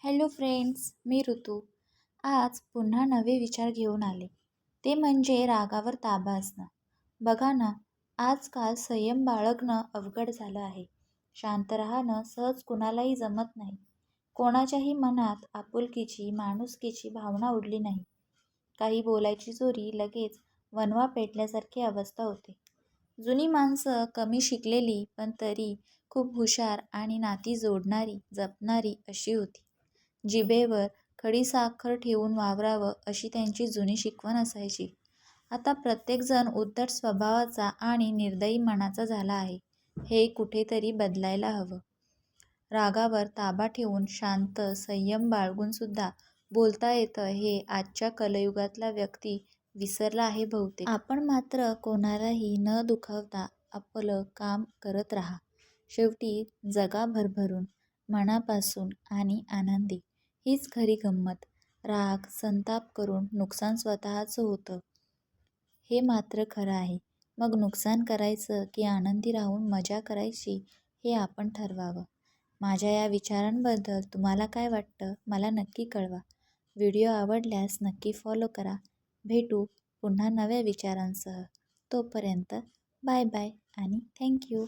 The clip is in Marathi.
हॅलो फ्रेंड्स, मी ऋतू. आज पुन्हा नवे विचार घेऊन आले. ते म्हणजे रागावर ताबा असणं. बघा ना, आजकाल संयम बाळगणं अवघड झालं आहे. शांत राहणं सहज कुणालाही जमत नाही. कोणाच्याही मनात आपुलकीची, माणुसकीची भावना उरली नाही. काही बोलायची जोरी लगेच वणवा पेटल्यासारखी अवस्था होते. जुनी माणसं कमी शिकलेली पण तरी खूप हुशार आणि नाती जोडणारी, जपणारी अशी होती. जिभेवर खडीसाखर ठेवून वावरावं अशी त्यांची जुनी शिकवण असायची. आता प्रत्येकजण उद्धट स्वभावाचा आणि निर्दयी मनाचा झाला आहे. हे कुठेतरी बदलायला हवं. रागावर ताबा ठेवून शांत, संयम बाळगून सुद्धा बोलता येतं हे आजच्या कलयुगातला व्यक्ती विसरला आहे बहुतेक. आपण मात्र कोणालाही न दुखावता आपलं काम करत राहा. शेवटी जगा भरभरून, मनापासून आणि आनंदी. हीच खरी गंमत. राग, संताप करून नुकसान स्वतःचं होतं हे मात्र खरं आहे. मग नुकसान करायचं की आनंदी राहून मजा करायची हे आपण ठरवावं. माझ्या या विचारांबद्दल तुम्हाला काय वाटतं मला नक्की कळवा. व्हिडिओ आवडल्यास नक्की फॉलो करा. भेटू पुन्हा नव्या विचारांसह. तोपर्यंत बाय बाय आणि थँक्यू.